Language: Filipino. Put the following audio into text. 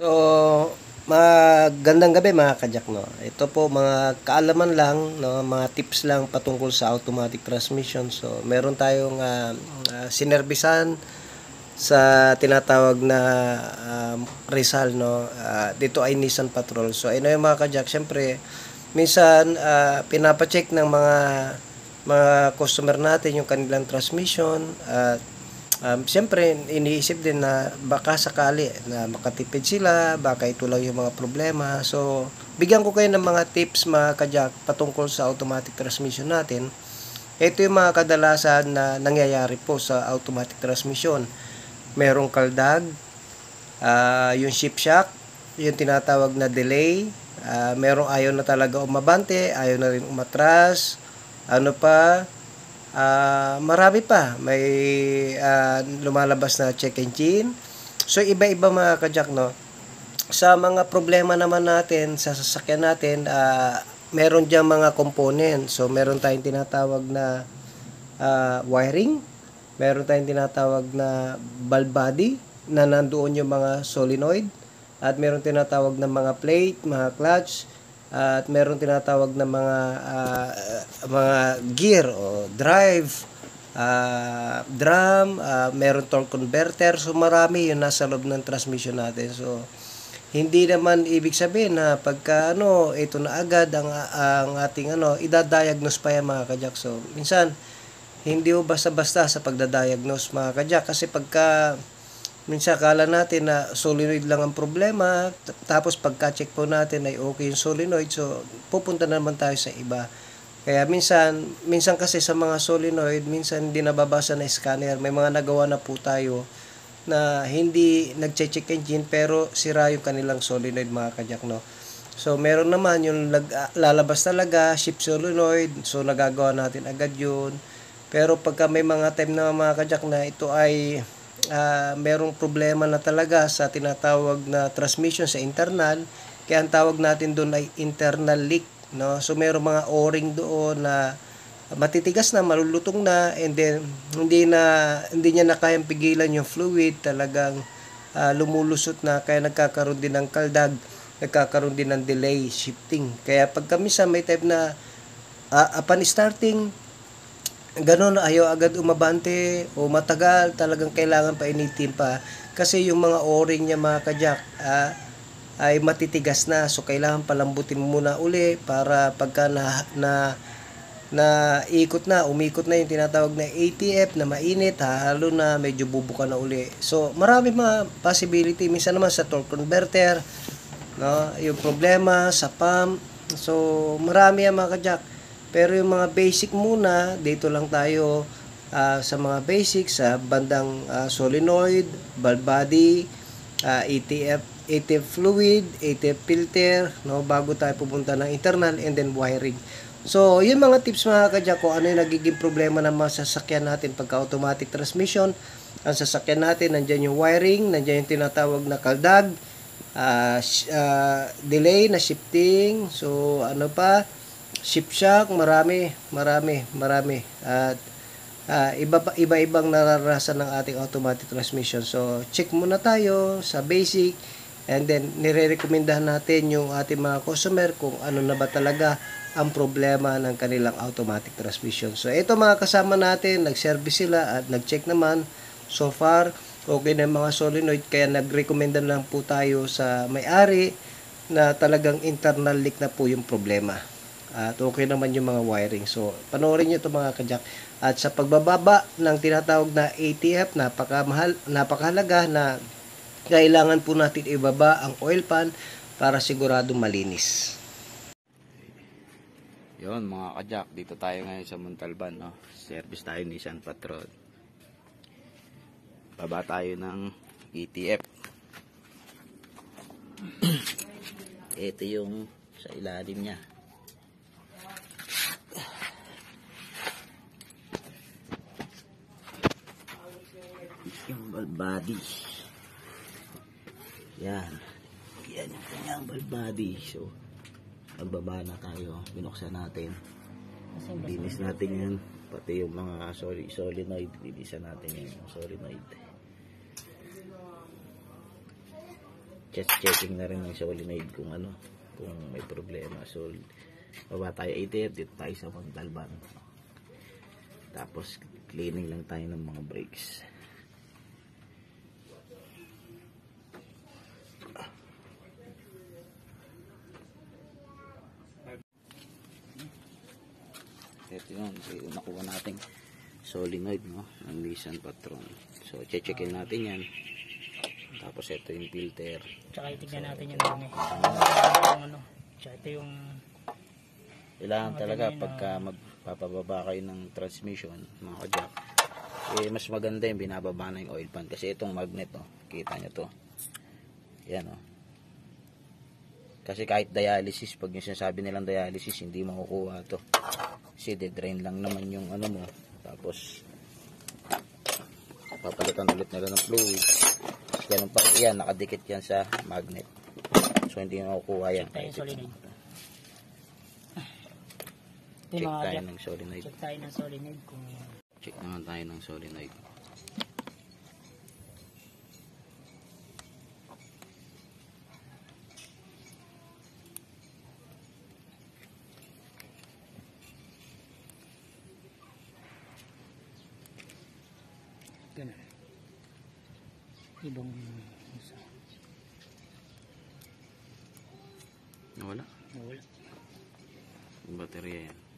So, magandang gabi mga kajak, no. Ito po mga kaalaman lang, no, mga tips lang patungkol sa automatic transmission. So, meron tayong sinerbisan sa tinatawag na Rizal, no. Dito ay Nissan Patrol. So, ayun na yung mga kajak. Syempre, minsan pinapacheck ng mga customer natin yung kanilang transmission at siyempre, iniisip din na baka sakali na makatipid sila, baka ito lang yung mga problema. So, bigyan ko kayo ng mga tips mga kajak patungkol sa automatic transmission natin. Ito yung mga kadalasan na nangyayari po sa automatic transmission. Merong kaldag, yung shift shock, yung tinatawag na delay, merong ayaw na talaga umabante, ayaw na rin umatras, ano pa, marami pa. May lumalabas na check engine. So, iba-iba mga kajak, no? Sa mga problema naman natin, sa sasakyan natin, meron diyang mga component. So, meron tayong tinatawag na wiring. Meron tayong tinatawag na valve body na nandoon yung mga solenoid. At meron tinatawag na mga plate, mga clutch, at meron tinatawag na mga gear o drive, drum, meron torque converter. So marami yung nasa loob ng transmission natin. So hindi naman ibig sabihin na pagka ito na agad ang ating idadiagnose pa yan mga kajak. So minsan hindi ho basta-basta sa pagdadiagnose mga kajak, kasi pagka minsan akala natin na solenoid lang ang problema, tapos pagka-check po natin ay okay yung solenoid, so pupunta naman tayo sa iba. Kaya minsan kasi sa mga solenoid, minsan hindi nababasa na scanner. May mga nagawa na po tayo na hindi nagche-check engine pero sira yung kanilang solenoid mga kajak, no. So meron naman yung lalabas talaga shift solenoid, so nagagawa natin agad yun. Pero pagka may mga time na mga kajak na ito ay merong problema na talaga sa tinatawag na transmission sa internal, kaya ang tawag natin doon ay internal leak, no. So merong mga o-ring doon na matitigas na, malulutong na, and then hindi niya na kayang pigilan yung fluid, talagang lumulusot na, kaya nagkakaroon din ng kaldag, nagkakaroon din ng delay shifting. Kaya pagka minsan may type na upon starting ganun, ayaw agad umabante o matagal, talagang kailangan pa initin pa kasi yung mga o-ring niya mga kajak ay matitigas na, so kailangan palambutin muna uli para pagka umikot na yung tinatawag na ATF na mainit, halo na, medyo bubuka na uli. So marami mga possibility. Minsan naman sa torque converter, no, yung problema sa pump. So marami yan mga kajak. Pero yung mga basic muna, dito lang tayo sa mga basic, sa bandang solenoid, valve body, ATF fluid, ATF filter, no, bago tayo pupunta ng internal, and then wiring. So, yung mga tips mga kajak, kung ano yung nagiging problema ng mga sasakyan natin pagka automatic transmission. Ang sasakyan natin, nandyan yung wiring, nandyan yung tinatawag na kaldag, delay na shifting, so ano pa, shift shock, marami. At iba-ibang nararasan ng ating automatic transmission. So check muna tayo sa basic, and then nire-recomendahan natin yung ating mga customer kung ano na ba talaga ang problema ng kanilang automatic transmission. So ito mga kasama natin, nag-service sila at nag-check naman. So far okay na yung mga solenoid, kaya nag-recommenda lang po tayo sa may-ari na talagang internal leak na po yung problema. At okay naman yung mga wiring. So panoorin nyo ito mga kajak. At sa pagbababa ng tinatawag na ATF, napakahalaga na kailangan po natin ibaba ang oil pan para sigurado malinis. Yon mga kajak, dito tayo ngayon sa Montalban, no? Service tayo ni Nissan Patrol. Baba tayo ng ATF. Ito yung sa ilalim niya. Yung valve body. Yan yung kanyang valve body. So pagbaba na tayo, binuksan natin, linis natin yan, pati yung mga solenoid, linisan natin yung solenoid. checking na rin ng solenoid kung ano, kung may problema. So baba tayo 80, dito tayo sa Montalban. Tapos cleaning lang tayo ng mga brakes. Ito yun, so, nakuha natin solenoid, no, ng Nissan Patrol. So checkin natin yan. Tapos ito yung filter. Tsaka itignan natin yung dumi. Yung ano, tsaka ito yung Kailangan talaga pagka magpapababa kayo ng transmission, mga kajack, mas maganda yung binababa na yung oil pan. Kasi itong magnet, oh, kita nyo to. Yan, oh. Kasi kahit dialysis, pag yung sinasabi nilang dialysis, hindi makukuha to. Kasi de-drain lang naman yung ano mo. Tapos papalitan ulit nila ng fluid. Ganun pa, yan, nakadikit yan sa magnet. So hindi makukuha yan. tayo solenoid. Check tayo ng solenoid. Check tayo ng solenoid kung Check naman tayo ng solenoid. ganun. Ibang isa. Nawala? Nawala. Yung baterya yan.